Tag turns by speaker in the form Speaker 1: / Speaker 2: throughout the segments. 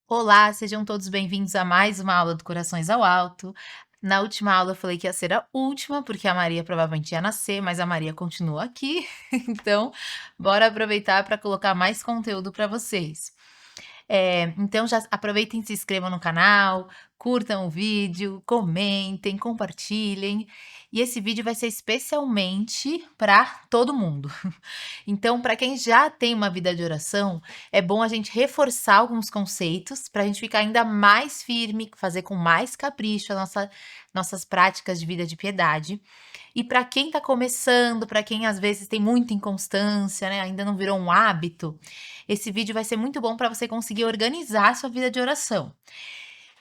Speaker 1: Olá, sejam todos bem-vindos a mais uma aula do Corações ao Alto. Na última aula eu falei que ia ser a última, porque a Maria provavelmente ia nascer, mas a Maria continua aqui. Então, bora aproveitar para colocar mais conteúdo para vocês. Então já aproveitem e se inscrevam no canal, curtam o vídeo, comentem, compartilhem. E esse vídeo vai ser especialmente para todo mundo. Então, para quem já tem uma vida de oração, é bom a gente reforçar alguns conceitos para a gente ficar ainda mais firme, fazer com mais capricho nossas práticas de vida de piedade. E para quem está começando, para quem às vezes tem muita inconstância, né, ainda não virou um hábito, esse vídeo vai ser muito bom para você conseguir organizar a sua vida de oração.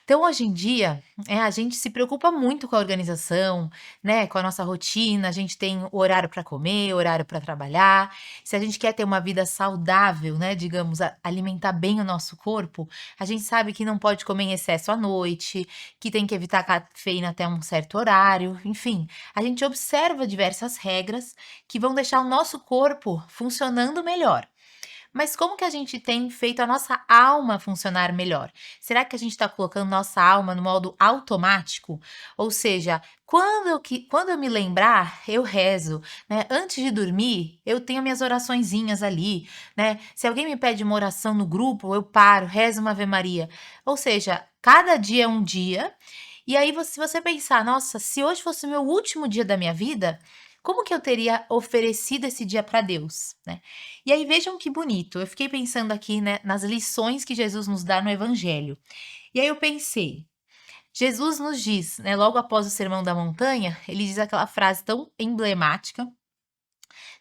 Speaker 1: Então, hoje em dia, a gente se preocupa muito com a organização, né, com a nossa rotina, a gente tem o horário para comer, horário para trabalhar. Se a gente quer ter uma vida saudável, né, digamos, alimentar bem o nosso corpo, a gente sabe que não pode comer em excesso à noite, que tem que evitar cafeína até um certo horário, enfim, a gente observa diversas regras que vão deixar o nosso corpo funcionando melhor. Mas como que a gente tem feito a nossa alma funcionar melhor? Será que a gente está colocando nossa alma no modo automático? Ou seja, quando eu me lembrar, eu rezo, né? Antes de dormir, eu tenho minhas oraçõezinhas ali, né? Se alguém me pede uma oração no grupo, eu paro, rezo uma Ave Maria. Ou seja, cada dia é um dia. E aí, se você pensar, nossa, se hoje fosse o meu último dia da minha vida, como que eu teria oferecido esse dia para Deus, né? E aí vejam que bonito, eu fiquei pensando aqui, né, nas lições que Jesus nos dá no Evangelho. E aí eu pensei, Jesus nos diz, né, logo após o Sermão da Montanha, ele diz aquela frase tão emblemática: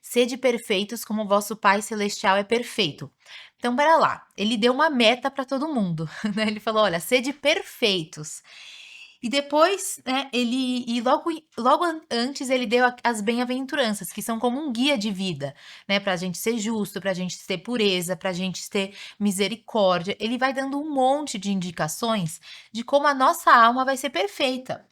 Speaker 1: sede perfeitos como o vosso Pai Celestial é perfeito. Então, para lá, ele deu uma meta para todo mundo, né? Ele falou: olha, sede perfeitos. E depois, né, antes ele deu as bem-aventuranças, que são como um guia de vida, né, para a gente ser justo, para a gente ter pureza, para a gente ter misericórdia. Ele vai dando um monte de indicações de como a nossa alma vai ser perfeita.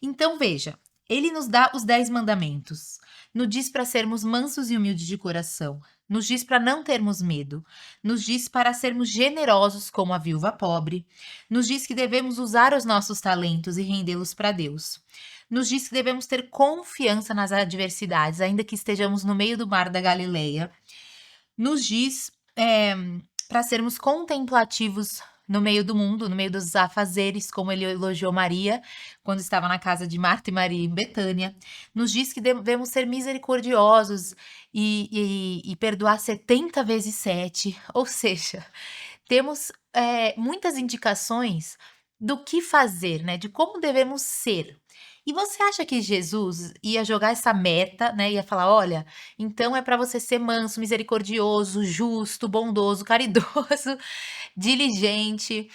Speaker 1: Então, veja, ele nos dá os 10 mandamentos, nos diz para sermos mansos e humildes de coração, nos diz para não termos medo, nos diz para sermos generosos como a viúva pobre, nos diz que devemos usar os nossos talentos e rendê-los para Deus. Nos diz que devemos ter confiança nas adversidades, ainda que estejamos no meio do mar da Galileia. Nos diz para sermos contemplativos no meio do mundo, no meio dos afazeres, como ele elogiou Maria quando estava na casa de Marta e Maria em Betânia. Nos diz que devemos ser misericordiosos e perdoar 70 vezes 7. Ou seja, temos muitas indicações do que fazer, né? De como devemos ser. E você acha que Jesus ia jogar essa meta, né? Ia falar: olha, então é para você ser manso, misericordioso, justo, bondoso, caridoso, diligente,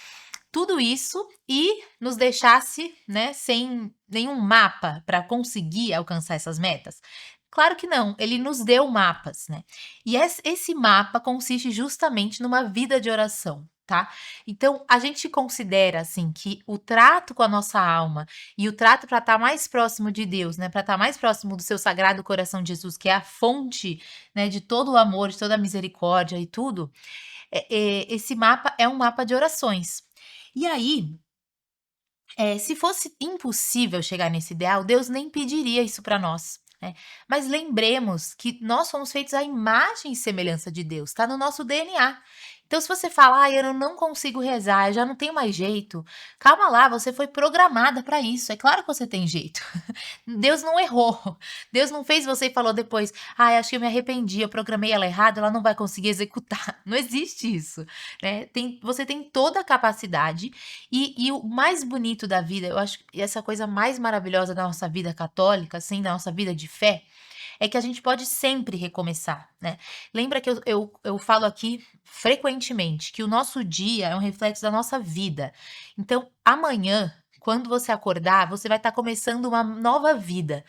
Speaker 1: tudo isso e nos deixasse, né, sem nenhum mapa para conseguir alcançar essas metas? Claro que não, ele nos deu mapas, né? E esse mapa consiste justamente numa vida de oração. Tá? Então, a gente considera assim que o trato com a nossa alma e o trato para estar mais próximo de Deus, né, para estar mais próximo do seu sagrado coração de Jesus, que é a fonte, né, de todo o amor, de toda a misericórdia e tudo, esse mapa é um mapa de orações. E aí, se fosse impossível chegar nesse ideal, Deus nem pediria isso para nós, né. Mas lembremos que nós somos feitos à imagem e semelhança de Deus, está no nosso DNA. Então se você fala: "Ai, eu não consigo rezar, eu já não tenho mais jeito", calma lá, você foi programada para isso, é claro que você tem jeito. Deus não errou. Deus não fez você e falou depois: "Ai, acho que eu me arrependi, eu programei ela errado, ela não vai conseguir executar". Não existe isso, né. Você tem toda a capacidade e o mais bonito da vida, eu acho que essa coisa mais maravilhosa da nossa vida católica, assim, da nossa vida de fé, é que a gente pode sempre recomeçar, né. Lembra que eu falo aqui frequentemente que o nosso dia é um reflexo da nossa vida. Então, amanhã, quando você acordar, você vai estar começando uma nova vida,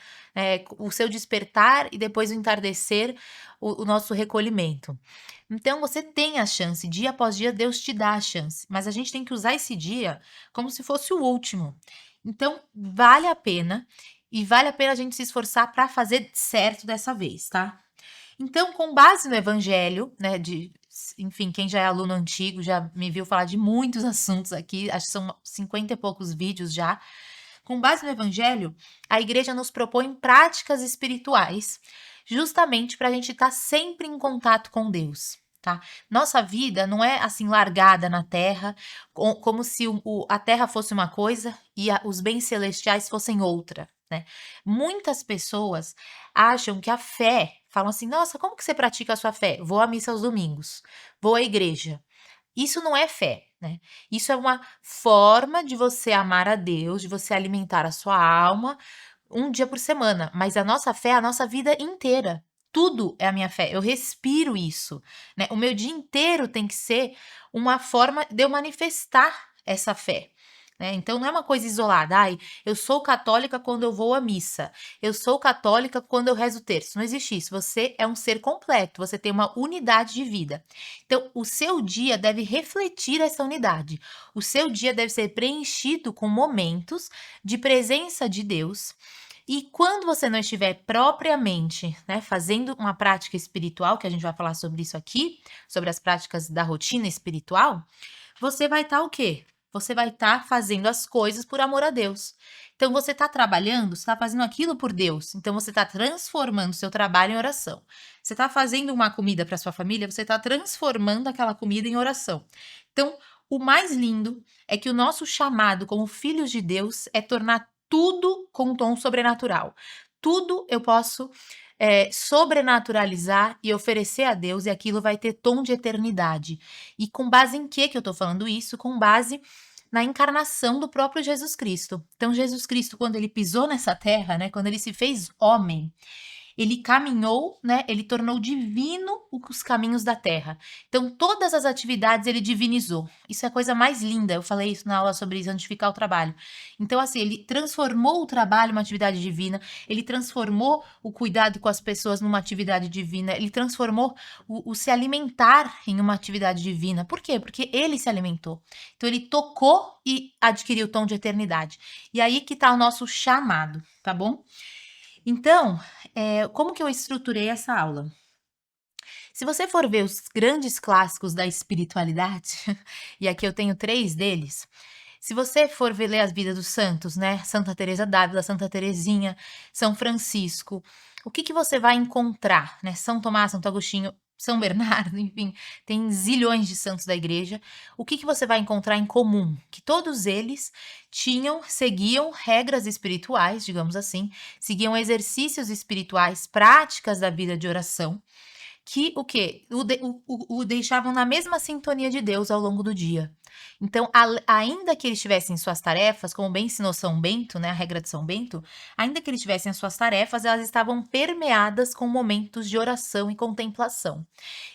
Speaker 1: o seu despertar e depois o entardecer, o nosso recolhimento. Então você tem a chance, dia após dia Deus te dá a chance, mas a gente tem que usar esse dia como se fosse o último. Então vale a pena, e vale a pena a gente se esforçar para fazer certo dessa vez, tá? Então, com base no evangelho, né, de enfim, quem já é aluno antigo já me viu falar de muitos assuntos aqui, acho que são 50 e poucos vídeos já. Com base no Evangelho, a igreja nos propõe práticas espirituais, justamente para a gente estar sempre em contato com Deus. Tá? Nossa vida não é assim largada na terra, como se a terra fosse uma coisa e os bens celestiais fossem outra. Né? Muitas pessoas acham que a fé, falam assim: nossa, como que você pratica a sua fé? Vou à missa aos domingos, vou à igreja. Isso não é fé, né? Isso é uma forma de você amar a Deus, de você alimentar a sua alma um dia por semana, mas a nossa fé é a nossa vida inteira. Tudo é a minha fé, eu respiro isso, né? O meu dia inteiro tem que ser uma forma de eu manifestar essa fé. Né? Então não é uma coisa isolada. Ai, eu sou católica quando eu vou à missa. Eu sou católica quando eu rezo o terço. Não existe isso. Você é um ser completo. Você tem uma unidade de vida. Então o seu dia deve refletir essa unidade. O seu dia deve ser preenchido com momentos de presença de Deus. E quando você não estiver propriamente, né, fazendo uma prática espiritual, que a gente vai falar sobre isso aqui, sobre as práticas da rotina espiritual, você vai estar o quê? Você vai estar fazendo as coisas por amor a Deus. Então você está trabalhando, você está fazendo aquilo por Deus. Então você está transformando seu trabalho em oração. Você está fazendo uma comida para sua família, você está transformando aquela comida em oração. Então, o mais lindo é que o nosso chamado como filhos de Deus é tornar tudo com um tom sobrenatural. Tudo eu posso sobrenaturalizar e oferecer a Deus, e aquilo vai ter tom de eternidade. E com base em que eu estou falando isso? Com base na encarnação do próprio Jesus Cristo. Então, Jesus Cristo, quando ele pisou nessa terra, né, quando ele se fez homem, ele caminhou, né? Ele tornou divino os caminhos da terra. Então, todas as atividades ele divinizou. Isso é a coisa mais linda. Eu falei isso na aula sobre santificar o trabalho. Então, assim, ele transformou o trabalho em uma atividade divina, ele transformou o cuidado com as pessoas numa atividade divina, ele transformou o se alimentar em uma atividade divina. Por quê? Porque ele se alimentou. Então, ele tocou e adquiriu o tom de eternidade. E aí que está o nosso chamado, tá bom? Então, como que eu estruturei essa aula? Se você for ver os grandes clássicos da espiritualidade, e aqui eu tenho 3 deles, se você for ler as vidas dos santos, né, Santa Teresa d'Ávila, Santa Teresinha, São Francisco, o que você vai encontrar, né, São Tomás, Santo Agostinho, São Bernardo, enfim, tem zilhões de santos da igreja. O que você vai encontrar em comum? Que todos eles seguiam regras espirituais, digamos assim, seguiam exercícios espirituais, práticas da vida de oração, que o quê? O deixavam na mesma sintonia de Deus ao longo do dia. Então, ainda que eles tivessem suas tarefas, como bem ensinou São Bento, né, a regra de São Bento, ainda que eles tivessem as suas tarefas, elas estavam permeadas com momentos de oração e contemplação.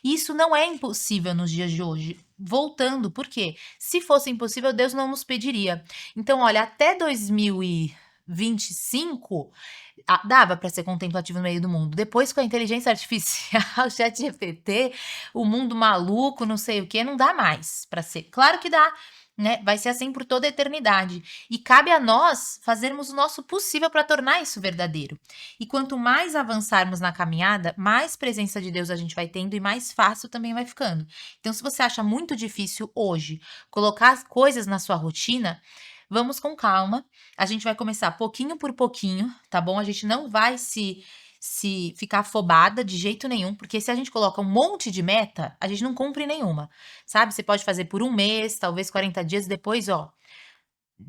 Speaker 1: E isso não é impossível nos dias de hoje. Voltando, por quê? Se fosse impossível, Deus não nos pediria. Então, olha, até 2025, dava para ser contemplativo no meio do mundo. Depois, com a inteligência artificial, ChatGPT, o mundo maluco, não sei o que, não dá mais para ser. Claro que dá, né? Vai ser assim por toda a eternidade. E cabe a nós fazermos o nosso possível para tornar isso verdadeiro. E quanto mais avançarmos na caminhada, mais presença de Deus a gente vai tendo e mais fácil também vai ficando. Então, se você acha muito difícil hoje colocar as coisas na sua rotina, vamos com calma. A gente vai começar pouquinho por pouquinho, tá bom? A gente não vai se ficar afobada de jeito nenhum, porque se a gente coloca um monte de meta, a gente não cumpre nenhuma, sabe? Você pode fazer por 1 mês, talvez 40 dias, depois, ó,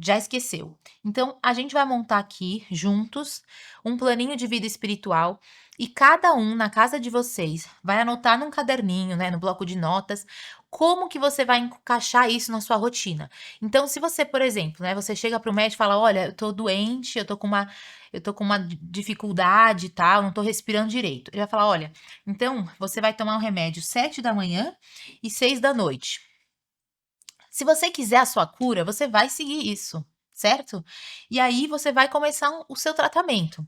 Speaker 1: já esqueceu. Então, a gente vai montar aqui, juntos, um planinho de vida espiritual e cada um, na casa de vocês, vai anotar num caderninho, né, no bloco de notas, como que você vai encaixar isso na sua rotina. Então, se você, por exemplo, né, você chega para o médico e fala: olha, eu tô doente, eu tô com uma dificuldade e tal, não tô respirando direito. Ele vai falar: olha, então você vai tomar um remédio 7 da manhã e 6 da noite. Se você quiser a sua cura, você vai seguir isso, certo? E aí você vai começar o seu tratamento.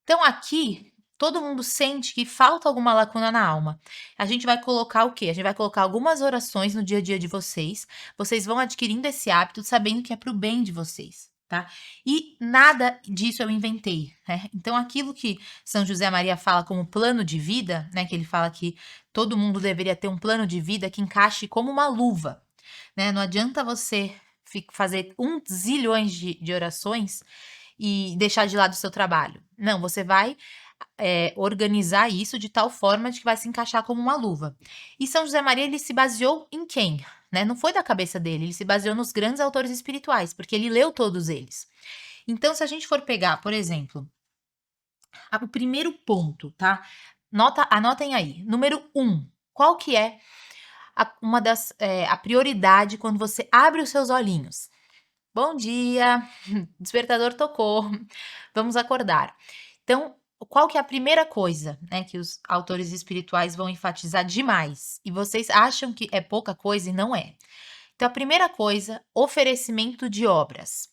Speaker 1: Então aqui, todo mundo sente que falta alguma lacuna na alma. A gente vai colocar o quê? A gente vai colocar algumas orações no dia a dia de vocês. Vocês vão adquirindo esse hábito sabendo que é para o bem de vocês. tá? E nada disso eu inventei, né? Então, aquilo que São José Maria fala como plano de vida, né? Que ele fala que todo mundo deveria ter um plano de vida que encaixe como uma luva, né? Não adianta você fazer zilhões de orações e deixar de lado o seu trabalho. Não, você vai organizar isso de tal forma de que vai se encaixar como uma luva. E São José Maria, ele se baseou em quem? Né? Não foi da cabeça dele, ele se baseou nos grandes autores espirituais, porque ele leu todos eles. Então, se a gente for pegar, por exemplo, o primeiro ponto, tá? Anotem aí. Número 1. Qual que é a prioridade quando você abre os seus olhinhos? Bom dia, despertador tocou, vamos acordar. Então, qual que é a primeira coisa, né, que os autores espirituais vão enfatizar demais? E vocês acham que é pouca coisa e não é. Então, a primeira coisa, oferecimento de obras.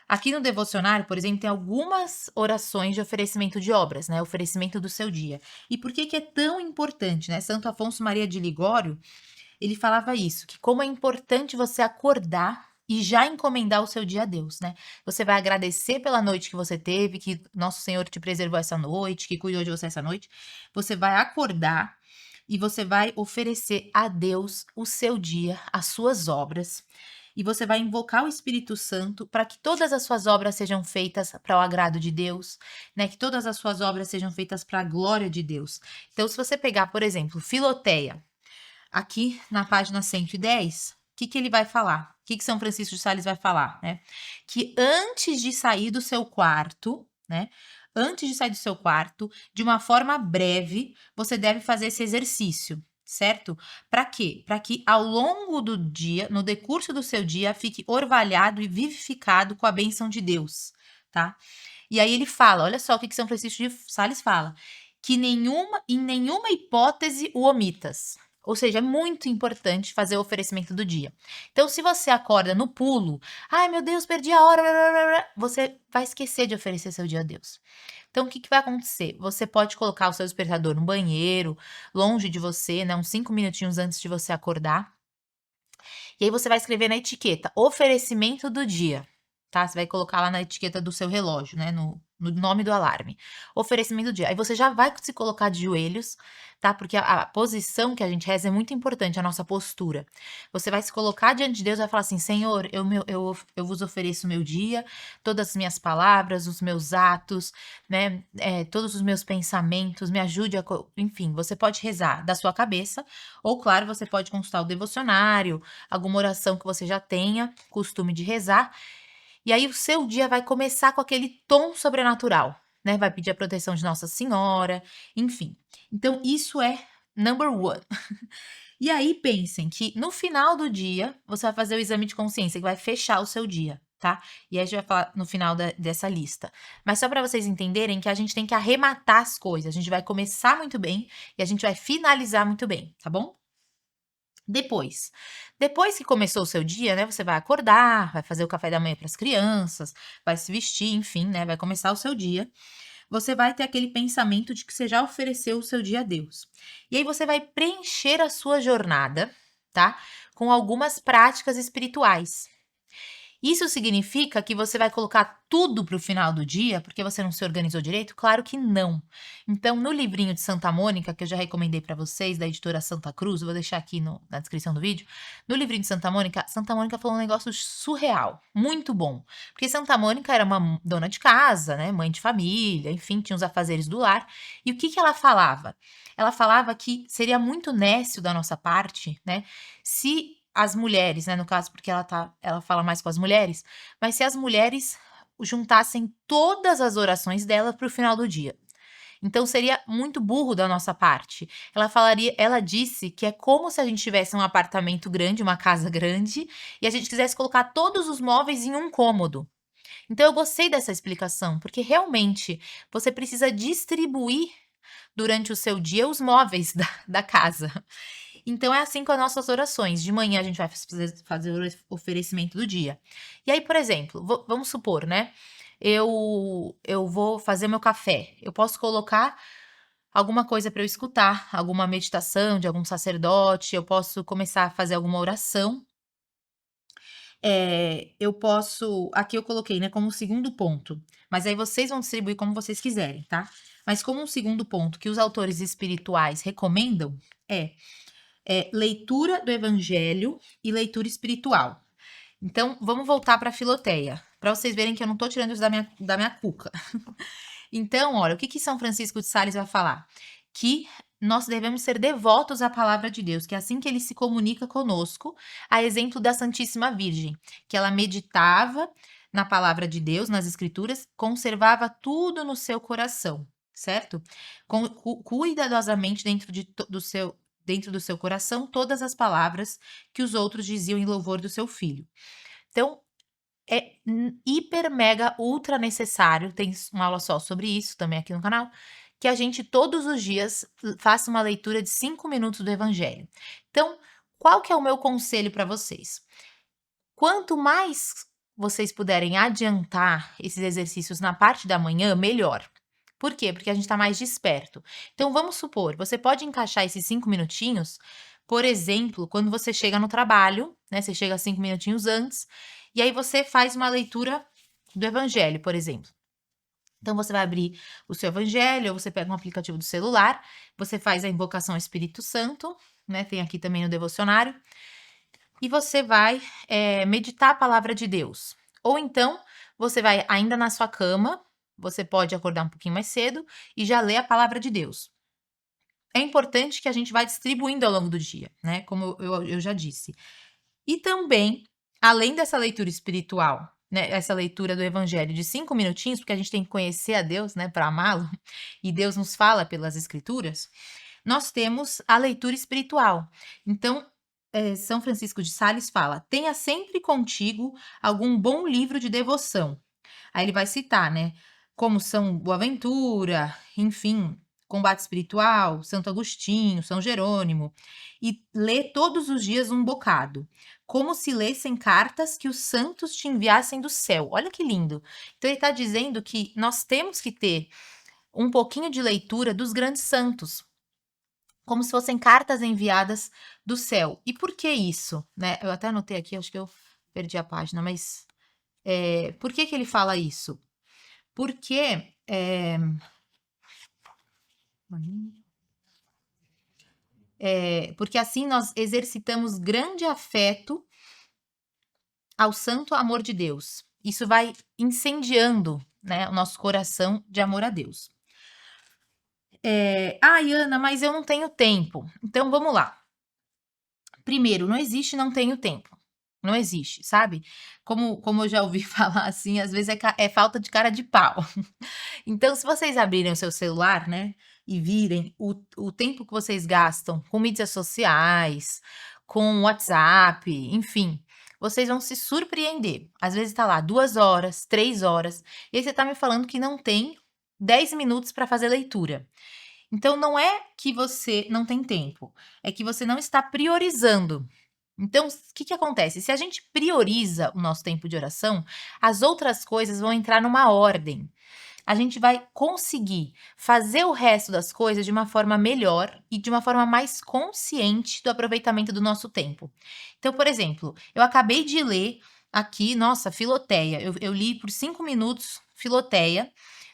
Speaker 1: Aqui no devocionário, por exemplo, tem algumas orações de oferecimento de obras, né? Oferecimento do seu dia. E por que que é tão importante, né? Santo Afonso Maria de Ligório, ele falava isso, que como é importante você acordar e já encomendar o seu dia a Deus, né? Você vai agradecer pela noite que você teve, que Nosso Senhor te preservou essa noite, que cuidou de você essa noite. Você vai acordar e você vai oferecer a Deus o seu dia, as suas obras. E você vai invocar o Espírito Santo para que todas as suas obras sejam feitas para o agrado de Deus, né? Que todas as suas obras sejam feitas para a glória de Deus. Então, se você pegar, por exemplo, Filoteia, aqui na página 110, o que que ele vai falar? O que que São Francisco de Sales vai falar, né? Que antes de sair do seu quarto, né? Antes de sair do seu quarto, de uma forma breve, você deve fazer esse exercício, certo? Para quê? Para que ao longo do dia, no decurso do seu dia, fique orvalhado e vivificado com a bênção de Deus, tá? E aí ele fala, olha só o que que São Francisco de Sales fala, que em nenhuma hipótese o omitas. Ou seja, é muito importante fazer o oferecimento do dia. Então, se você acorda no pulo, ai meu Deus, perdi a hora, blá, blá, blá, blá", você vai esquecer de oferecer seu dia a Deus. Então, o que que vai acontecer? Você pode colocar o seu despertador no banheiro, longe de você, né, uns 5 minutinhos antes de você acordar. E aí você vai escrever na etiqueta, oferecimento do dia, tá? Você vai colocar lá na etiqueta do seu relógio, né, no nome do alarme. Oferecimento do dia. Aí você já vai se colocar de joelhos, tá? Porque a posição que a gente reza é muito importante, a nossa postura. Você vai se colocar diante de Deus e vai falar assim: Senhor, eu vos ofereço o meu dia, todas as minhas palavras, os meus atos, né? Todos os meus pensamentos, me ajude a. Enfim, você pode rezar da sua cabeça, ou, claro, você pode consultar o devocionário, alguma oração que você já tenha costume de rezar. E aí o seu dia vai começar com aquele tom sobrenatural, né? Vai pedir a proteção de Nossa Senhora, enfim. Então, isso é number one. E aí, pensem que no final do dia, você vai fazer o exame de consciência, que vai fechar o seu dia, tá? E aí a gente vai falar no final dessa lista. Mas só para vocês entenderem que a gente tem que arrematar as coisas. A gente vai começar muito bem e a gente vai finalizar muito bem, tá bom? Depois que começou o seu dia, né, você vai acordar, vai fazer o café da manhã para as crianças, vai se vestir, enfim, né, vai começar o seu dia. Você vai ter aquele pensamento de que você já ofereceu o seu dia a Deus. E aí você vai preencher a sua jornada, tá? Com algumas práticas espirituais. Isso significa que você vai colocar tudo para o final do dia, porque você não se organizou direito? Claro que não. Então, no livrinho de Santa Mônica, que eu já recomendei para vocês, da editora Santa Cruz, eu vou deixar aqui na descrição do vídeo. No livrinho de Santa Mônica falou um negócio surreal, muito bom. Porque Santa Mônica era uma dona de casa, né, mãe de família, enfim, tinha os afazeres do lar. E o que que ela falava? Ela falava que seria muito nécio da nossa parte, né, se as mulheres, né, no caso, porque ela fala mais com as mulheres, mas se as mulheres juntassem todas as orações dela para o final do dia. Então seria muito burro da nossa parte. Ela disse que é como se a gente tivesse um apartamento grande, uma casa grande, e a gente quisesse colocar todos os móveis em um cômodo. Então eu gostei dessa explicação, porque realmente você precisa distribuir durante o seu dia os móveis da casa. Então é assim com as nossas orações. De manhã a gente vai fazer o oferecimento do dia. E aí, por exemplo, vamos supor, né? Eu vou fazer meu café. Eu posso colocar alguma coisa para eu escutar, alguma meditação de algum sacerdote, eu posso começar a fazer alguma oração eu posso aqui eu coloquei, né, como segundo ponto, mas aí vocês vão distribuir como vocês quiserem, tá. Mas como um segundo ponto que os autores espirituais recomendam é, leitura do evangelho e leitura espiritual. Então, vamos voltar para a Filoteia, para vocês verem que eu não tô tirando isso da minha cuca. Então, olha, o que que São Francisco de Sales vai falar? Que nós devemos ser devotos à palavra de Deus, que é assim que ele se comunica conosco, a exemplo da Santíssima Virgem, que ela meditava na palavra de Deus, nas Escrituras, conservava tudo no seu coração, certo? Cuidadosamente dentro do seu coração todas as palavras que os outros diziam em louvor do seu filho. Então, é hiper, mega, ultra necessário, tem uma aula só sobre isso também aqui no canal, que a gente todos os dias faça uma leitura de 5 minutos do evangelho. Então, qual que é o meu conselho para vocês? Quanto mais vocês puderem adiantar esses exercícios na parte da manhã, melhor. Por quê? Porque a gente está mais desperto. Então, vamos supor, você pode encaixar esses 5 minutinhos, por exemplo, quando você chega no trabalho, né? Você chega 5 minutinhos antes, e aí você faz uma leitura do evangelho, por exemplo. Então, você vai abrir o seu evangelho, ou você pega um aplicativo do celular, você faz a invocação ao Espírito Santo, né? Tem aqui também no devocionário, e você vai meditar a palavra de Deus. Ou então, você vai ainda na sua cama, você pode acordar um pouquinho mais cedo e já ler a palavra de Deus. É importante que a gente vá distribuindo ao longo do dia, né? Como eu já disse. E também, além dessa leitura espiritual, né? Essa leitura do evangelho de 5 minutinhos, porque a gente tem que conhecer a Deus, né? Para amá-lo, e Deus nos fala pelas escrituras, nós temos a leitura espiritual. Então, São Francisco de Sales fala: tenha sempre contigo algum bom livro de devoção. Aí ele vai citar, né? Como São Boaventura, enfim, Combate Espiritual, Santo Agostinho, São Jerônimo, e lê todos os dias um bocado, como se lessem cartas que os santos te enviassem do céu. Olha que lindo. Então ele está dizendo que nós temos que ter um pouquinho de leitura dos grandes santos, como se fossem cartas enviadas do céu. E por que isso? Né? Eu até anotei aqui, acho que eu perdi a página, mas por que que ele fala isso? Porque porque assim nós exercitamos grande afeto ao santo amor de Deus. Isso vai incendiando, né, o nosso coração de amor a Deus. Ai, Ana, mas eu não tenho tempo. Então vamos lá. Primeiro, não existe não tenho tempo. Não existe, sabe? Como eu já ouvi falar assim, às vezes é falta de cara de pau. Então, se vocês abrirem o seu celular, né, e virem o tempo que vocês gastam com mídias sociais, com WhatsApp, enfim, vocês vão se surpreender. Às vezes tá lá 2 horas, 3 horas, e aí você tá me falando que não tem 10 minutos para fazer leitura. Então, não é que você não tem tempo, é que você não está priorizando. Então, o que que acontece? Se a gente prioriza o nosso tempo de oração, as outras coisas vão entrar numa ordem. A gente vai conseguir fazer o resto das coisas de uma forma melhor e de uma forma mais consciente do aproveitamento do nosso tempo. Então, por exemplo, eu acabei de ler aqui, nossa, Filoteia. Eu li por 5 minutos Filoteia,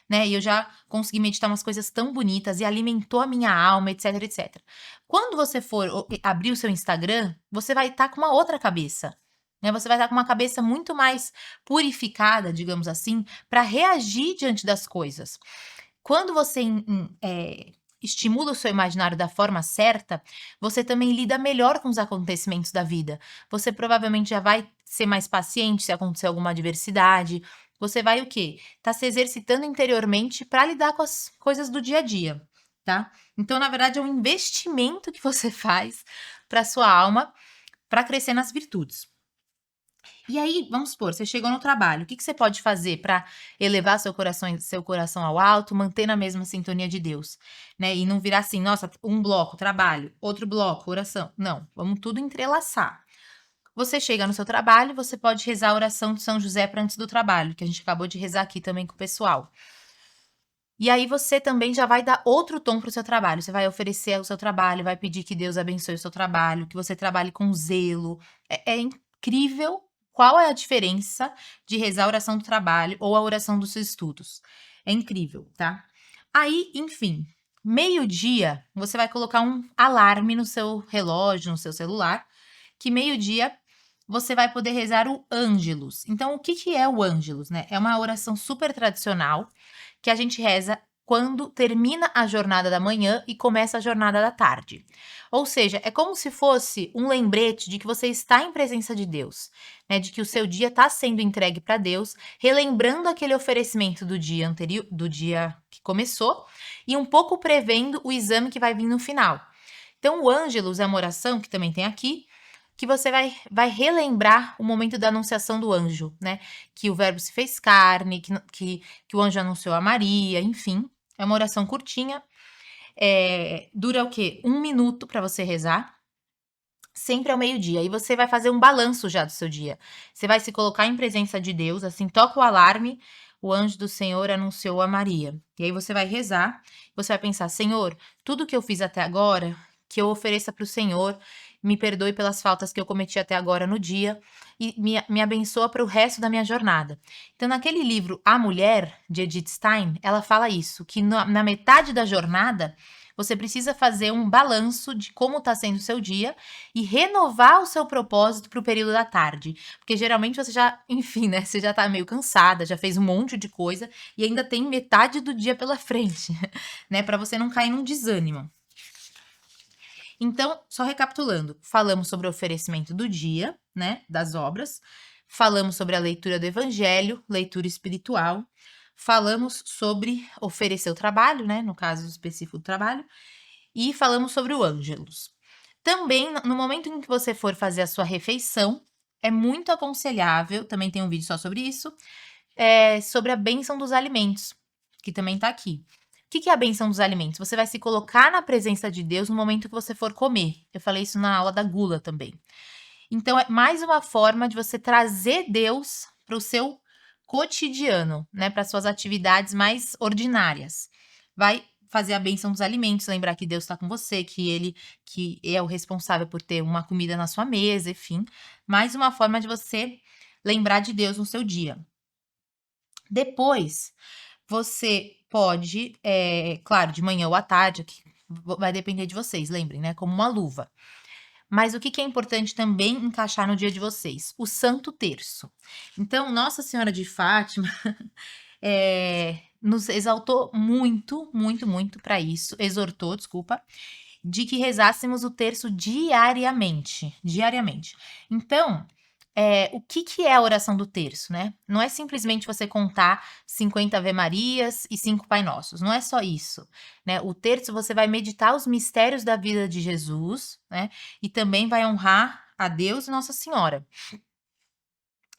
Speaker 1: né? E eu já consegui meditar umas coisas tão bonitas e alimentou a minha alma, etc, etc. Quando você for abrir o seu Instagram, você vai estar com uma outra cabeça. Né? Você vai estar com uma cabeça muito mais purificada, digamos assim, para reagir diante das coisas. Quando você estimula o seu imaginário da forma certa, você também lida melhor com os acontecimentos da vida. Você provavelmente já vai ser mais paciente se acontecer alguma adversidade. Você vai o quê? Tá se exercitando interiormente para lidar com as coisas do dia a dia, tá? Então, na verdade, é um investimento que você faz para sua alma para crescer nas virtudes. E aí, vamos supor, você chegou no trabalho, o que que você pode fazer para elevar seu coração ao alto, manter na mesma sintonia de Deus, né? E não virar assim, nossa, um bloco, trabalho, outro bloco, oração. Não, vamos tudo entrelaçar. Você chega no seu trabalho, você pode rezar a oração de São José para antes do trabalho, que a gente acabou de rezar aqui também com o pessoal. E aí você também já vai dar outro tom para o seu trabalho. Você vai oferecer o seu trabalho, vai pedir que Deus abençoe o seu trabalho, que você trabalhe com zelo. É incrível qual é a diferença de rezar a oração do trabalho ou a oração dos seus estudos. É incrível, tá? Aí, enfim, meio-dia, você vai colocar um alarme no seu relógio, no seu celular, que meio-dia você vai poder rezar o Ângelus. Então, o que que é o Ângelus, né? É uma oração super tradicional que a gente reza quando termina a jornada da manhã e começa a jornada da tarde. Ou seja, é como se fosse um lembrete de que você está em presença de Deus, né? De que o seu dia está sendo entregue para Deus, relembrando aquele oferecimento do dia anterior, do dia que começou, e um pouco prevendo o exame que vai vir no final. Então, o Ângelus é uma oração que também tem aqui, que você vai relembrar o momento da anunciação do anjo, né? Que o verbo se fez carne, que o anjo anunciou a Maria, enfim. É uma oração curtinha. Dura o quê? 1 minuto para você rezar. Sempre ao meio-dia. E você vai fazer um balanço já do seu dia. Você vai se colocar em presença de Deus, assim, toca o alarme, o anjo do Senhor anunciou a Maria. E aí você vai rezar, você vai pensar, Senhor, tudo que eu fiz até agora, que eu ofereça para o Senhor, me perdoe pelas faltas que eu cometi até agora no dia e me abençoa para o resto da minha jornada. Então, naquele livro A Mulher, de Edith Stein, ela fala isso, que na metade da jornada, você precisa fazer um balanço de como está sendo o seu dia e renovar o seu propósito para o período da tarde. Porque geralmente você já, enfim, né? Você já tá meio cansada, já fez um monte de coisa e ainda tem metade do dia pela frente, né? Para você não cair num desânimo. Então, só recapitulando, falamos sobre o oferecimento do dia, né? Das obras, falamos sobre a leitura do evangelho, leitura espiritual, falamos sobre oferecer o trabalho, né? No caso específico do trabalho, e falamos sobre o Ângelus. Também, no momento em que você for fazer a sua refeição, é muito aconselhável, também tem um vídeo só sobre isso, sobre a bênção dos alimentos, que também tá aqui. O que é a bênção dos alimentos? Você vai se colocar na presença de Deus no momento que você for comer. Eu falei isso na aula da gula também. Então, é mais uma forma de você trazer Deus para o seu cotidiano, né? Para suas atividades mais ordinárias. Vai fazer a bênção dos alimentos, lembrar que Deus está com você, que Ele que é o responsável por ter uma comida na sua mesa, enfim. Mais uma forma de você lembrar de Deus no seu dia. Depois, você pode, claro, de manhã ou à tarde, que vai depender de vocês, lembrem, né? Como uma luva. Mas o que é importante também encaixar no dia de vocês? O Santo Terço. Então, Nossa Senhora de Fátima nos exaltou muito, muito, muito para isso, exortou, desculpa, de que rezássemos o terço diariamente, diariamente. Então, o que é a oração do terço, né? Não é simplesmente você contar 50 Ave Marias e 5 Pai Nossos, não é só isso, né? O terço você vai meditar os mistérios da vida de Jesus, né? E também vai honrar a Deus e Nossa Senhora.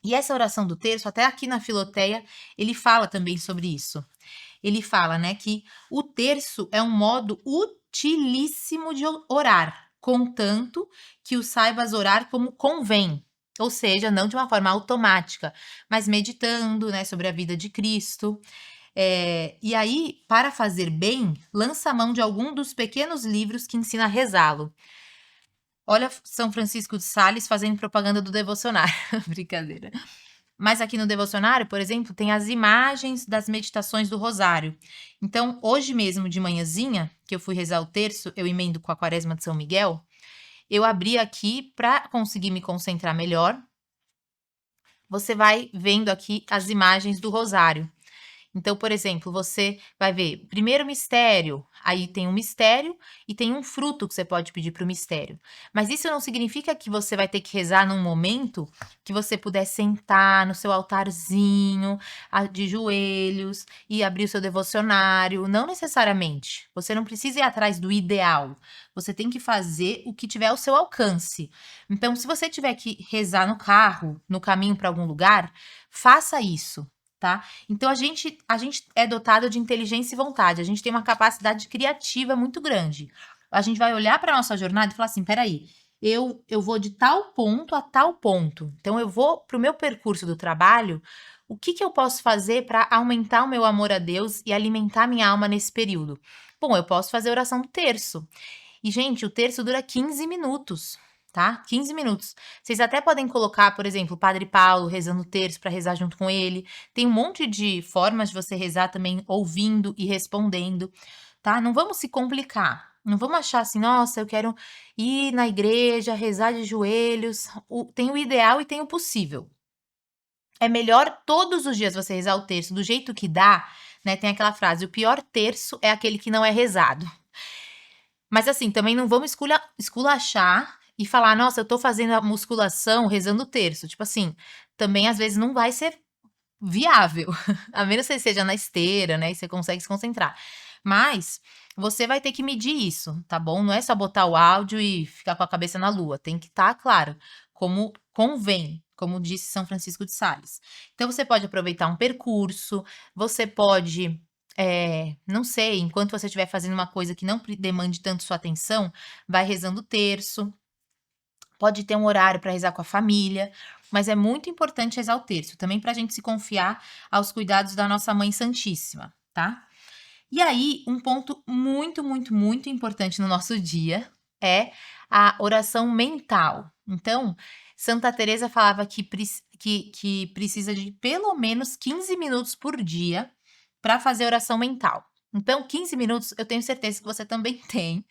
Speaker 1: E essa oração do terço, até aqui na Filoteia, ele fala também sobre isso. Ele fala, né, que o terço é um modo utilíssimo de orar, contanto que o saibas orar como convém. Ou seja, não de uma forma automática, mas meditando, né, sobre a vida de Cristo. E aí, para fazer bem, lança a mão de algum dos pequenos livros que ensina a rezá-lo. Olha São Francisco de Sales fazendo propaganda do devocionário. Brincadeira. Mas aqui no devocionário, por exemplo, tem as imagens das meditações do rosário. Então, hoje mesmo de manhãzinha, que eu fui rezar o terço, eu emendo com a quaresma de São Miguel, eu abri aqui para conseguir me concentrar melhor. Você vai vendo aqui as imagens do rosário. Então, por exemplo, você vai ver primeiro mistério, aí tem um mistério e tem um fruto que você pode pedir para o mistério. Mas isso não significa que você vai ter que rezar num momento que você puder sentar no seu altarzinho, de joelhos e abrir o seu devocionário. Não necessariamente. Você não precisa ir atrás do ideal. Você tem que fazer o que tiver ao seu alcance. Então, se você tiver que rezar no carro, no caminho para algum lugar, faça isso. Tá? Então, a gente é dotado de inteligência e vontade, a gente tem uma capacidade criativa muito grande. A gente vai olhar para a nossa jornada e falar assim, peraí, eu vou de tal ponto a tal ponto. Então, eu vou para o meu percurso do trabalho, o que eu posso fazer para aumentar o meu amor a Deus e alimentar minha alma nesse período? Bom, eu posso fazer oração do terço. E, gente, o terço dura 15 minutos. tá? 15 minutos. Vocês até podem colocar, por exemplo, o Padre Paulo rezando o terço para rezar junto com ele. Tem um monte de formas de você rezar também ouvindo e respondendo, tá? Não vamos se complicar. Não vamos achar assim, nossa, eu quero ir na igreja, rezar de joelhos. Tem o ideal e tem o possível. É melhor todos os dias você rezar o terço do jeito que dá, né? Tem aquela frase: o pior terço é aquele que não é rezado. Mas assim, também não vamos esculachar e falar: "Nossa, eu tô fazendo a musculação rezando o terço", tipo assim, também às vezes não vai ser viável, a menos que você seja na esteira, né, e você consegue se concentrar. Mas você vai ter que medir isso, tá bom? Não é só botar o áudio e ficar com a cabeça na lua, tem que estar claro, como convém, como disse São Francisco de Sales. Então você pode aproveitar um percurso, você pode, não sei, enquanto você estiver fazendo uma coisa que não demande tanto sua atenção, vai rezando o terço, pode ter um horário para rezar com a família, mas é muito importante rezar o terço, também para a gente se confiar aos cuidados da nossa Mãe Santíssima, tá? E aí, um ponto muito, muito, muito importante no nosso dia é a oração mental. Então, Santa Teresa falava que precisa de pelo menos 15 minutos por dia para fazer oração mental. Então, 15 minutos eu tenho certeza que você também tem,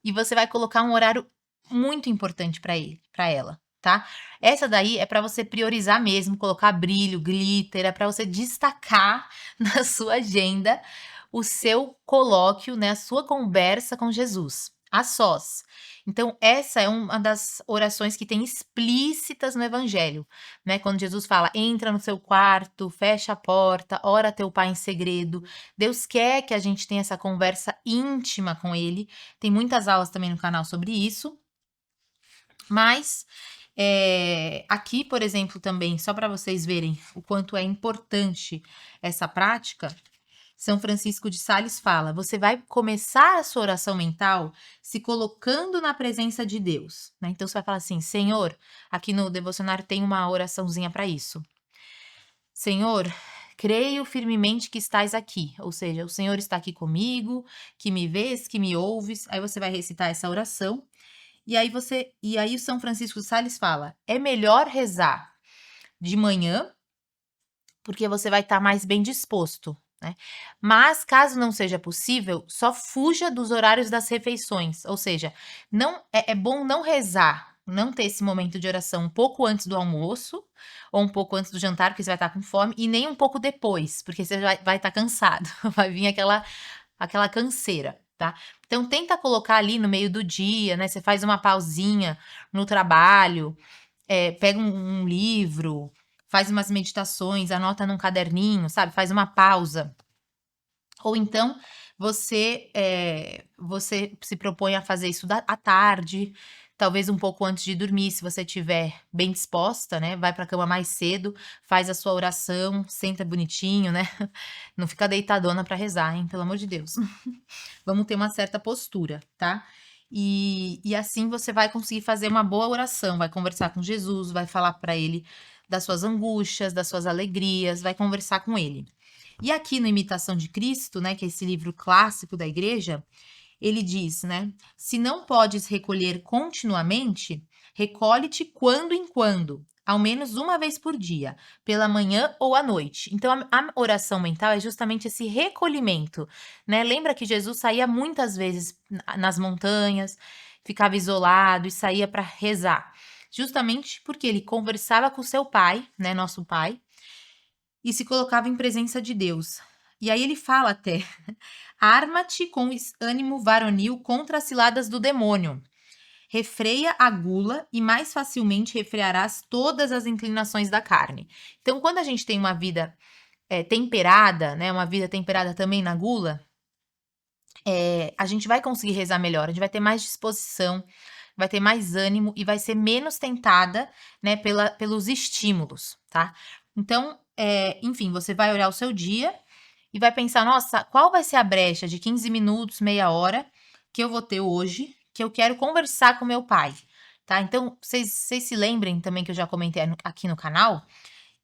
Speaker 1: e você vai colocar um horário muito importante para ela, tá? Essa daí é para você priorizar mesmo, colocar brilho, glitter, é para você destacar na sua agenda o seu colóquio, né, a sua conversa com Jesus, a sós. Então, essa é uma das orações que tem explícitas no Evangelho, né? Quando Jesus fala: entra no seu quarto, fecha a porta, ora a teu pai em segredo. Deus quer que a gente tenha essa conversa íntima com Ele. Tem muitas aulas também no canal sobre isso. Mas aqui, por exemplo, também, só para vocês verem o quanto é importante essa prática, São Francisco de Sales fala: você vai começar a sua oração mental se colocando na presença de Deus, né? Então você vai falar assim: Senhor, aqui no devocionário tem uma oraçãozinha para isso. Senhor, creio firmemente que estás aqui, ou seja, o Senhor está aqui comigo, que me vês, que me ouves. Aí você vai recitar essa oração. E aí o São Francisco de Sales fala: é melhor rezar de manhã, porque você vai estar mais bem disposto, né? Mas caso não seja possível, só fuja dos horários das refeições, ou seja, não é bom não rezar, não ter esse momento de oração um pouco antes do almoço ou um pouco antes do jantar, porque você vai estar com fome, e nem um pouco depois, porque você vai estar cansado, vai vir aquela canseira, tá? Então tenta colocar ali no meio do dia, né? Você faz uma pausinha no trabalho, pega um livro, faz umas meditações, anota num caderninho, sabe? Faz uma pausa. Ou então você se propõe a fazer isso à tarde, talvez um pouco antes de dormir, se você estiver bem disposta, né? Vai para a cama mais cedo, faz a sua oração, senta bonitinho, né? Não fica deitadona para rezar, hein? Pelo amor de Deus. Vamos ter uma certa postura, tá? E assim você vai conseguir fazer uma boa oração, vai conversar com Jesus, vai falar para ele das suas angústias, das suas alegrias, vai conversar com ele. E aqui no Imitação de Cristo, né, que é esse livro clássico da igreja, ele diz, né: se não podes recolher continuamente, recolhe-te quando em quando, ao menos uma vez por dia, pela manhã ou à noite. Então, a oração mental é justamente esse recolhimento, né? Lembra que Jesus saía muitas vezes nas montanhas, ficava isolado e saía para rezar, justamente porque ele conversava com seu pai, né, nosso pai, e se colocava em presença de Deus. E aí ele fala até: arma-te com ânimo varonil contra as ciladas do demônio. Refreia a gula e mais facilmente refrearás todas as inclinações da carne. Então, quando a gente tem uma vida temperada, né, uma vida temperada também na gula, a gente vai conseguir rezar melhor, a gente vai ter mais disposição, vai ter mais ânimo e vai ser menos tentada, né, pelos estímulos, tá? Então, enfim, você vai olhar o seu dia e vai pensar: nossa, qual vai ser a brecha de 15 minutos, meia hora que eu vou ter hoje, que eu quero conversar com meu pai, tá? Então, vocês se lembrem também que eu já comentei aqui no canal,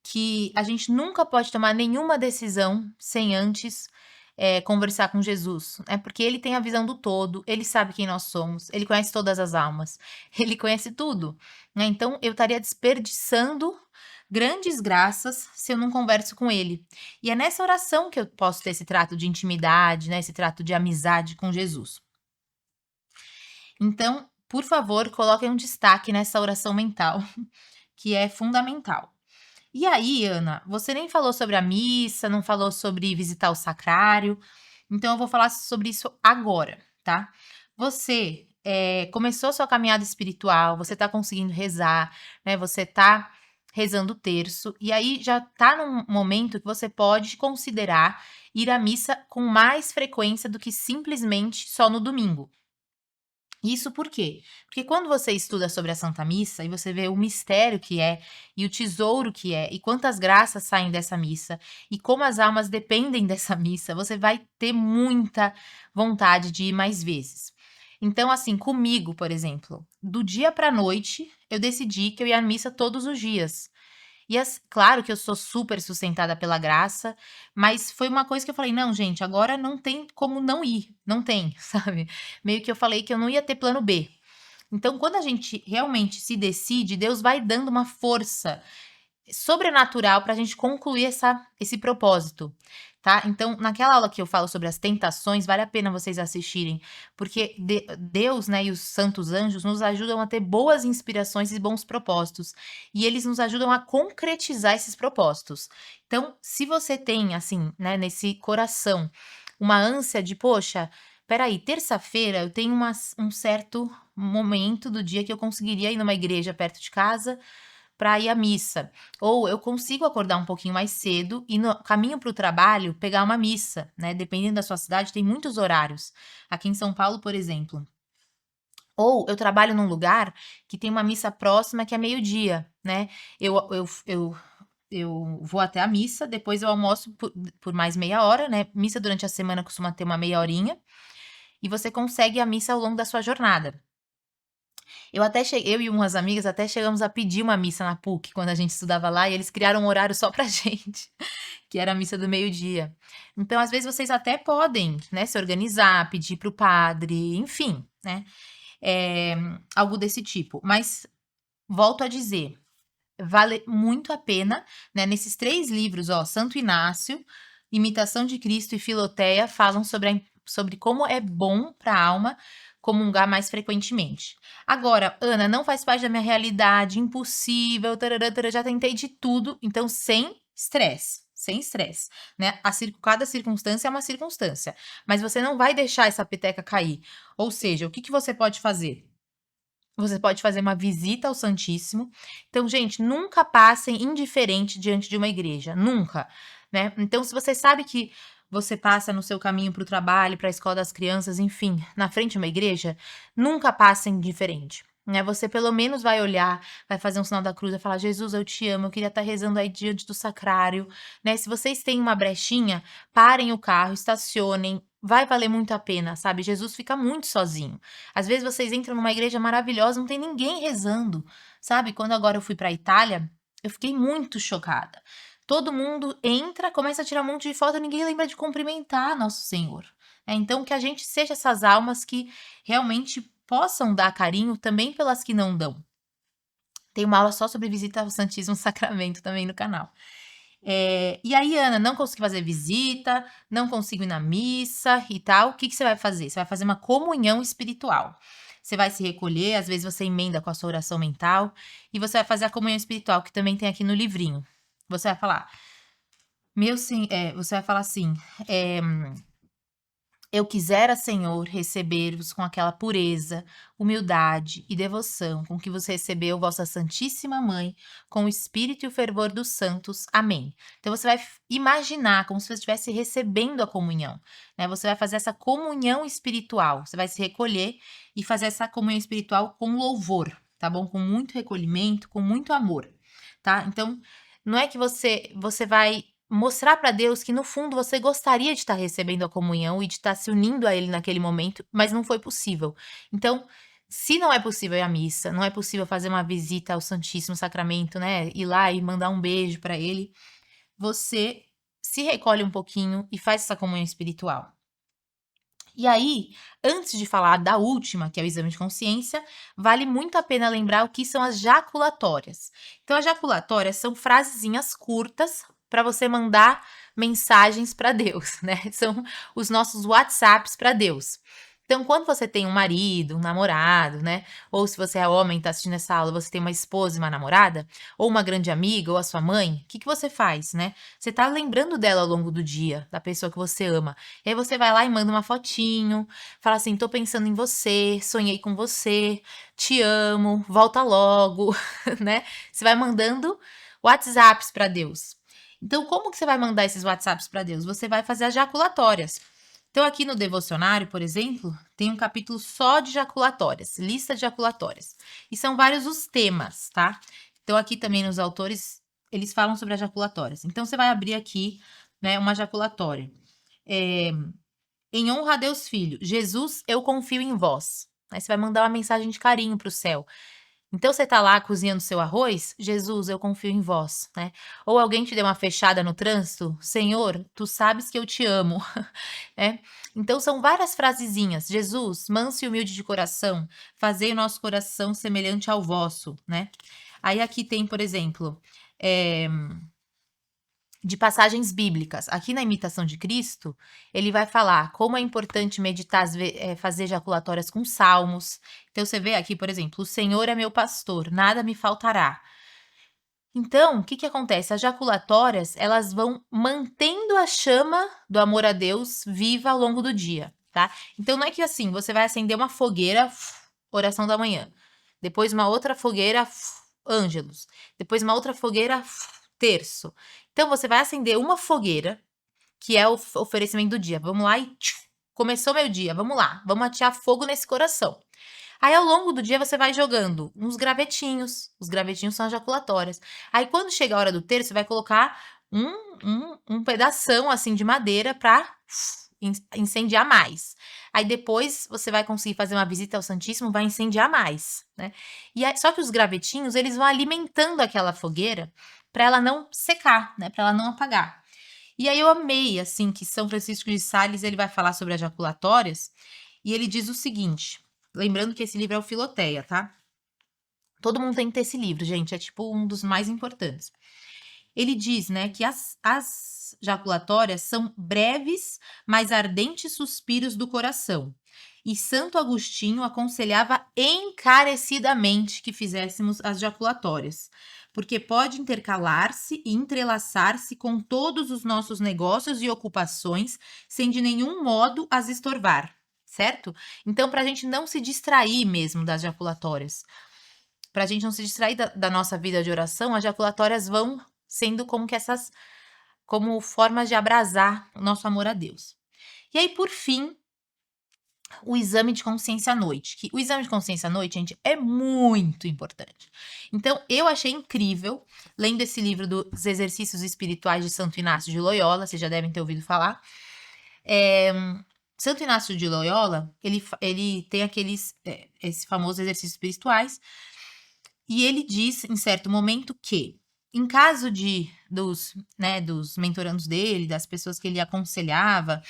Speaker 1: que a gente nunca pode tomar nenhuma decisão sem antes conversar com Jesus, né, porque ele tem a visão do todo, ele sabe quem nós somos, ele conhece todas as almas, ele conhece tudo, né, então eu estaria desperdiçando grandes graças se eu não converso com ele. E é nessa oração que eu posso ter esse trato de intimidade, né, esse trato de amizade com Jesus. Então, por favor, coloquem um destaque nessa oração mental, que é fundamental. E aí, Ana, você nem falou sobre a missa, não falou sobre visitar o sacrário, então eu vou falar sobre isso agora, tá? Você começou sua caminhada espiritual, você tá conseguindo rezar, né? Você tá rezando o terço, e aí já tá num momento que você pode considerar ir à missa com mais frequência do que simplesmente só no domingo. Isso por quê? Porque quando você estuda sobre a Santa Missa e você vê o mistério que é, e o tesouro que é, e quantas graças saem dessa missa, e como as almas dependem dessa missa, você vai ter muita vontade de ir mais vezes. Então, assim, comigo, por exemplo, do dia para a noite, eu decidi que eu ia à missa todos os dias. E claro que eu sou super sustentada pela graça, mas foi uma coisa que eu falei: "Não, gente, agora não tem como não ir, não tem", sabe. Meio que eu falei que eu não ia ter plano B. Então, quando a gente realmente se decide, Deus vai dando uma força sobrenatural para a gente concluir esse propósito, tá? Então, naquela aula que eu falo sobre as tentações, vale a pena vocês assistirem, porque Deus, né, e os santos anjos nos ajudam a ter boas inspirações e bons propósitos, e eles nos ajudam a concretizar esses propósitos. Então, se você tem, assim, né, nesse coração, uma ânsia de, poxa, peraí, terça-feira eu tenho um certo momento do dia que eu conseguiria ir numa igreja perto de casa para ir à missa. Ou eu consigo acordar um pouquinho mais cedo e no caminho para o trabalho pegar uma missa, né? Dependendo da sua cidade, tem muitos horários. Aqui em São Paulo, por exemplo. Ou eu trabalho num lugar que tem uma missa próxima que é meio-dia, né? Eu vou até a missa, depois eu almoço por mais meia hora, né? Missa durante a semana costuma ter uma meia horinha, e você consegue a missa ao longo da sua jornada. Eu e umas amigas até chegamos a pedir uma missa na PUC quando a gente estudava lá, e eles criaram um horário só pra gente, que era a missa do meio-dia. Então, às vezes, vocês até podem, né, se organizar, pedir para o padre, enfim, né, eh, algo desse tipo. Mas, volto a dizer, vale muito a pena, né, nesses 3 livros, ó, Santo Inácio, Imitação de Cristo e Filoteia falam sobre como é bom para a alma comungar mais frequentemente. Agora: "Ana, não faz parte da minha realidade, impossível, tararã, tarã, já tentei de tudo", então sem estresse, né. Cada circunstância é uma circunstância, mas você não vai deixar essa peteca cair. Ou seja, o que que você pode fazer? Você pode fazer uma visita ao Santíssimo. Então, gente, nunca passem indiferente diante de uma igreja, nunca, né. Então, se você sabe que você passa no seu caminho para o trabalho, para a escola das crianças, enfim, na frente de uma igreja, nunca passem indiferente, né. Você pelo menos vai olhar, vai fazer um sinal da cruz, vai falar: "Jesus, eu te amo, eu queria estar rezando aí diante do sacrário", né. Se vocês têm uma brechinha, parem o carro, estacionem, vai valer muito a pena, sabe. Jesus fica muito sozinho. Às vezes vocês entram numa igreja maravilhosa, não tem ninguém rezando, sabe. Quando agora eu fui para a Itália, eu fiquei muito chocada. Todo mundo entra, começa a tirar um monte de foto, ninguém lembra de cumprimentar Nosso Senhor. Então que a gente seja essas almas que realmente possam dar carinho também pelas que não dão. Tem uma aula só sobre visita ao Santíssimo Sacramento também no canal. E aí, Ana, não consegui fazer visita, não consigo ir na missa e tal, o que que você vai fazer? Você vai fazer uma comunhão espiritual. Você vai se recolher, às vezes você emenda com a sua oração mental, e você vai fazer a comunhão espiritual, que também tem aqui no livrinho. Você vai falar, você vai falar assim, eh eu quisera, Senhor, receber-vos com aquela pureza, humildade e devoção com que vos recebeu vossa Santíssima Mãe, com o espírito e o fervor dos santos. Amém. Então você vai imaginar como se você estivesse recebendo a comunhão, né? Você vai fazer essa comunhão espiritual. Você vai se recolher e fazer essa comunhão espiritual com louvor, tá bom? Com muito recolhimento, com muito amor, tá? Então, não é que você vai mostrar para Deus que no fundo você gostaria de estar recebendo a comunhão e de estar se unindo a Ele naquele momento, mas não foi possível. Então, se não é possível ir à missa, não é possível fazer uma visita ao Santíssimo Sacramento, né, ir lá e mandar um beijo para Ele, você se recolhe um pouquinho e faz essa comunhão espiritual. E aí, antes de falar da última, que é o exame de consciência, vale muito a pena lembrar o que são as jaculatórias. Então, as jaculatórias são frasezinhas curtas para você mandar mensagens para Deus, né? São os nossos WhatsApps para Deus. Então, quando você tem um marido, um namorado, né? Ou se você é homem e está assistindo essa aula, você tem uma esposa e uma namorada, ou uma grande amiga, ou a sua mãe, o que você faz, né? Você está lembrando dela ao longo do dia, da pessoa que você ama. E aí você vai lá e manda uma fotinho, fala assim: tô pensando em você, sonhei com você, te amo, volta logo, né? Você vai mandando WhatsApps para Deus. Então, como que você vai mandar esses WhatsApps para Deus? Você vai fazer as jaculatórias. Então, aqui no devocionário, por exemplo, tem um capítulo só de jaculatórias, lista de jaculatórias. E são vários os temas, tá? Então, aqui também nos autores, eles falam sobre as jaculatórias. Então, você vai abrir aqui, né, uma jaculatória. Em honra a Deus Filho, Jesus, eu confio em vós. Aí você vai mandar uma mensagem de carinho para o céu. Então você tá lá cozinhando seu arroz, Jesus, eu confio em vós, né? Ou alguém te deu uma fechada no trânsito, Senhor, tu sabes que eu te amo, né? Então são várias frasezinhas. Jesus, manso e humilde de coração, fazei o nosso coração semelhante ao vosso, né? Aí aqui tem, por exemplo, de passagens bíblicas. Aqui na Imitação de Cristo, ele vai falar como é importante meditar, fazer jaculatórias com salmos. Então, você vê aqui, por exemplo, o Senhor é meu pastor, nada me faltará. Então, o que que acontece? As jaculatórias, elas vão mantendo a chama do amor a Deus viva ao longo do dia, tá? Então, não é que assim, você vai acender uma fogueira, oração da manhã. Depois uma outra fogueira, ângelos. Depois uma outra fogueira, terço. Então, você vai acender uma fogueira, que é o oferecimento do dia. Vamos lá e começou meu dia, vamos lá, vamos atear fogo nesse coração. Aí, ao longo do dia, você vai jogando uns gravetinhos. Os gravetinhos são as jaculatórias. Aí, quando chega a hora do terço, você vai colocar um pedação, assim, de madeira para incendiar mais. Aí, depois, você vai conseguir fazer uma visita ao Santíssimo, vai incendiar mais, né? E aí, só que os gravetinhos, eles vão alimentando aquela fogueira para ela não secar, né? Para ela não apagar. E aí, eu amei, assim, que São Francisco de Sales, ele vai falar sobre as jaculatórias, e ele diz o seguinte... Lembrando que esse livro é o Filoteia, tá? Todo mundo tem que ter esse livro, gente. É tipo um dos mais importantes. Ele diz, né, que as jaculatórias são breves, mas ardentes suspiros do coração. E Santo Agostinho aconselhava encarecidamente que fizéssemos as jaculatórias, porque pode intercalar-se e entrelaçar-se com todos os nossos negócios e ocupações, sem de nenhum modo as estorvar. Certo? Então, para a gente não se distrair mesmo das jaculatórias, para a gente não se distrair da nossa vida de oração, as jaculatórias vão sendo como que como formas de abrasar o nosso amor a Deus. E aí, por fim, o exame de consciência à noite. Que o exame de consciência à noite, gente, é muito importante. Então, eu achei incrível, lendo esse livro dos Exercícios Espirituais de Santo Inácio de Loyola, vocês já devem ter ouvido falar. Santo Inácio de Loyola, ele tem esse famoso exercícios espirituais, e ele diz, em certo momento, que, em caso dos mentorandos dele, das pessoas que ele aconselhava,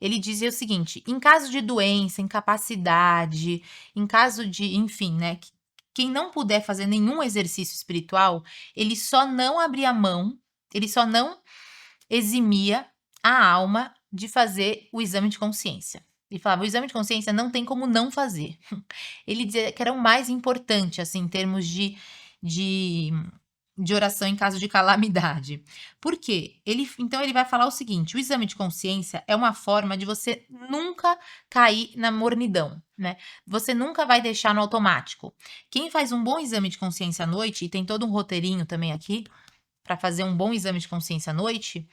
Speaker 1: ele dizia o seguinte: em caso de doença, incapacidade, em caso de, enfim, né, quem não puder fazer nenhum exercício espiritual, ele só não abria mão, ele só não eximia a alma de fazer o exame de consciência. Ele falava, o exame de consciência não tem como não fazer. Ele dizia que era o mais importante, assim, em termos de oração em caso de calamidade. Por quê? Então ele vai falar o seguinte, o exame de consciência é uma forma de você nunca cair na mornidão, né? Você nunca vai deixar no automático. Quem faz um bom exame de consciência à noite, e tem todo um roteirinho também aqui, para fazer um bom exame de consciência à noite,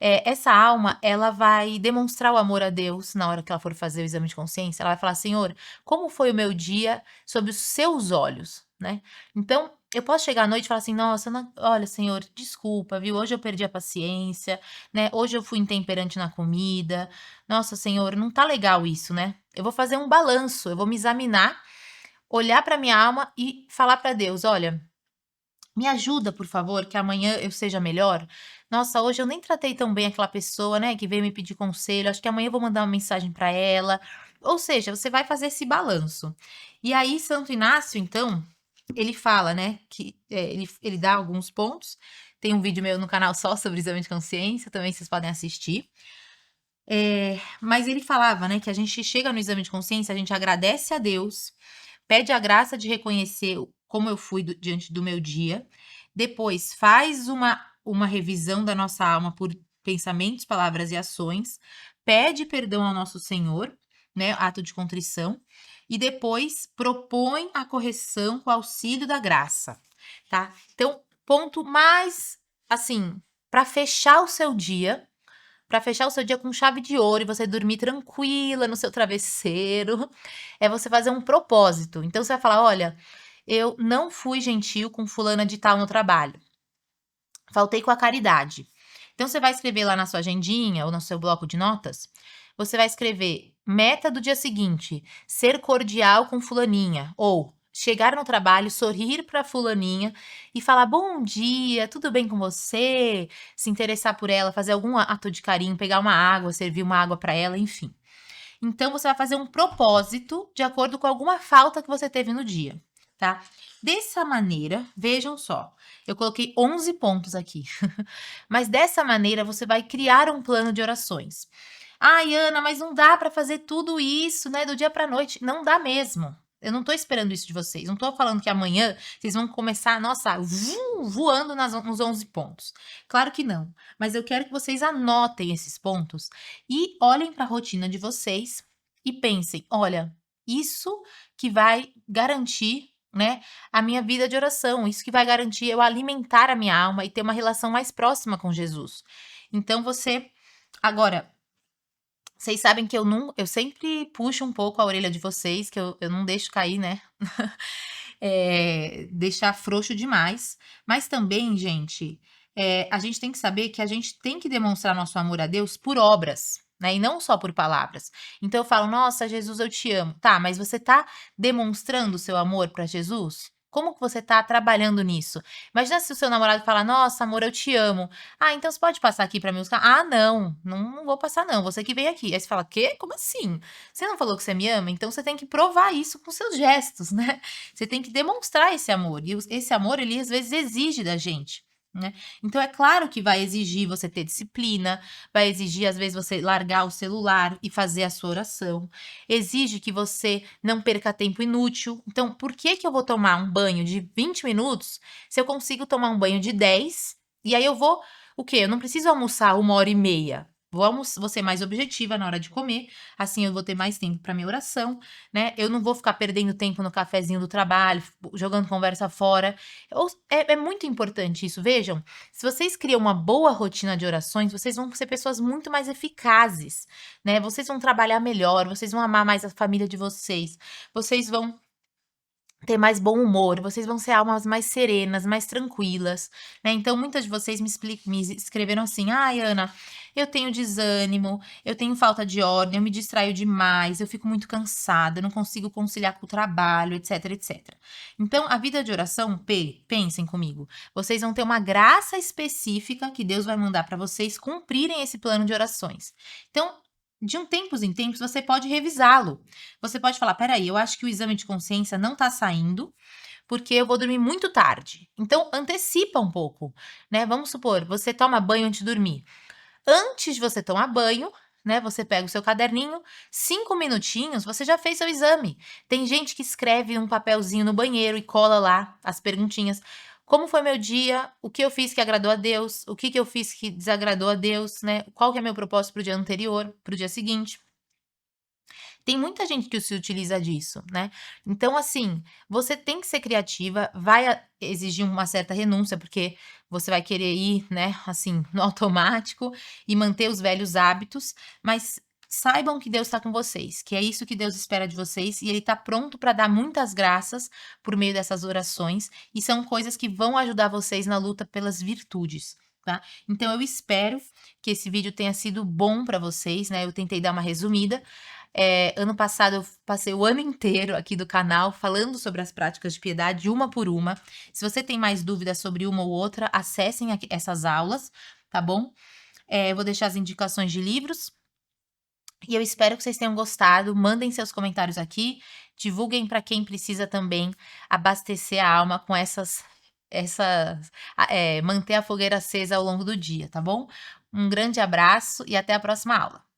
Speaker 1: essa alma, ela vai demonstrar o amor a Deus na hora que ela for fazer o exame de consciência. Ela vai falar, Senhor, como foi o meu dia sob os seus olhos, né? Então, eu posso chegar à noite e falar assim, nossa, olha, Senhor, desculpa, viu? Hoje eu perdi a paciência, né? Hoje eu fui intemperante na comida. Nossa, Senhor, não tá legal isso, né? Eu vou fazer um balanço, eu vou me examinar, olhar para minha alma e falar para Deus, olha, Me ajuda, por favor, que amanhã eu seja melhor. Nossa, hoje eu nem tratei tão bem aquela pessoa, né, que veio me pedir conselho. Acho que amanhã eu vou mandar uma mensagem para ela. Ou seja, você vai fazer esse balanço. E aí, Santo Inácio, então, ele fala, né, que ele dá alguns pontos. Tem um vídeo meu no canal só sobre exame de consciência, também vocês podem assistir. Mas ele falava, né, que a gente chega no exame de consciência, a gente agradece a Deus, pede a graça de reconhecer como eu fui diante do meu dia, depois faz uma revisão da nossa alma por pensamentos, palavras e ações, pede perdão ao nosso Senhor, né, ato de contrição, e depois propõe a correção com o auxílio da graça, tá? Então, ponto mais, assim, para fechar o seu dia, com chave de ouro e você dormir tranquila no seu travesseiro, é você fazer um propósito. Então você vai falar: "Olha, eu não fui gentil com fulana de tal no trabalho, faltei com a caridade". Então você vai escrever lá na sua agendinha ou no seu bloco de notas, você vai escrever: "Meta do dia seguinte, ser cordial com fulaninha", ou chegar no trabalho, sorrir para fulaninha e falar: "Bom dia, tudo bem com você?", se interessar por ela, fazer algum ato de carinho, pegar uma água, servir uma água para ela, enfim. Então você vai fazer um propósito de acordo com alguma falta que você teve no dia, tá? Dessa maneira, vejam só, eu coloquei 11 pontos aqui, mas dessa maneira você vai criar um plano de orações. Ai, Ana, mas não dá para fazer tudo isso, né, do dia para noite. Não dá mesmo. Eu não tô esperando isso de vocês. Não tô falando que amanhã vocês vão começar, nossa, voando nos 11 pontos. Claro que não. Mas eu quero que vocês anotem esses pontos e olhem para a rotina de vocês e pensem: olha, isso que vai garantir, né, a minha vida de oração, isso que vai garantir eu alimentar a minha alma e ter uma relação mais próxima com Jesus. Então você. Agora, vocês sabem que eu sempre puxo um pouco a orelha de vocês, que eu não deixo cair, né, deixar frouxo demais. Mas também, gente, a gente tem que saber que a gente tem que demonstrar nosso amor a Deus por obras, né, e não só por palavras. Então eu falo: "Nossa, Jesus, eu te amo". Tá, mas você tá demonstrando o seu amor para Jesus? Como que você tá trabalhando nisso? Imagina se o seu namorado fala: "Nossa, amor, eu te amo". "Ah, então você pode passar aqui para me buscar?". "Ah, não vou passar não, você que vem aqui". Aí você fala: "Quê? Como assim? Você não falou que você me ama?". Então você tem que provar isso com seus gestos, né. Você tem que demonstrar esse amor, e esse amor, ele às vezes exige da gente, né. Então é claro que vai exigir você ter disciplina, vai exigir às vezes você largar o celular e fazer a sua oração, exige que você não perca tempo inútil. Então por que que eu vou tomar um banho de 20 minutos, se eu consigo tomar um banho de 10, e aí eu vou o quê? Eu não preciso almoçar 1h30. Vou ser mais objetiva na hora de comer, assim eu vou ter mais tempo para minha oração, né, eu não vou ficar perdendo tempo no cafezinho do trabalho, jogando conversa fora. É muito importante isso, vejam, se vocês criam uma boa rotina de orações, vocês vão ser pessoas muito mais eficazes, né, vocês vão trabalhar melhor, vocês vão amar mais a família de vocês vão ter mais bom humor, vocês vão ser almas mais serenas, mais tranquilas, né. Então muitas de vocês me escreveram assim: "Ai, Ana, eu tenho desânimo, eu tenho falta de ordem, eu me distraio demais, eu fico muito cansada, eu não consigo conciliar com o trabalho, etc, etc". Então a vida de oração, pensem comigo, vocês vão ter uma graça específica que Deus vai mandar para vocês cumprirem esse plano de orações. Então, de um tempos em tempos, você pode revisá-lo. Você pode falar: "Espera aí, eu acho que o exame de consciência não está saindo, porque eu vou dormir muito tarde". Então antecipa um pouco, né. Vamos supor, você toma banho antes de dormir. Antes de você tomar banho, né, você pega o seu caderninho, 5 minutinhos, você já fez seu exame. Tem gente que escreve um papelzinho no banheiro e cola lá as perguntinhas: "Como foi meu dia? O que eu fiz que agradou a Deus? O que que eu fiz que desagradou a Deus?", né. "Qual que é meu propósito para o dia anterior, para o dia seguinte?". Tem muita gente que se utiliza disso, né. Então, assim, você tem que ser criativa, vai exigir uma certa renúncia, porque você vai querer ir, né, assim, no automático e manter os velhos hábitos, mas saibam que Deus está com vocês, que é isso que Deus espera de vocês e Ele está pronto para dar muitas graças por meio dessas orações, e são coisas que vão ajudar vocês na luta pelas virtudes, tá. Então eu espero que esse vídeo tenha sido bom para vocês, né, eu tentei dar uma resumida, Ano passado eu passei o ano inteiro aqui do canal falando sobre as práticas de piedade, uma por uma. Se você tem mais dúvidas sobre uma ou outra, acessem aqui essas aulas, tá bom? Eu vou deixar as indicações de livros e eu espero que vocês tenham gostado. Mandem seus comentários aqui, divulguem para quem precisa também abastecer a alma com manter a fogueira acesa ao longo do dia, tá bom? Um grande abraço e até a próxima aula.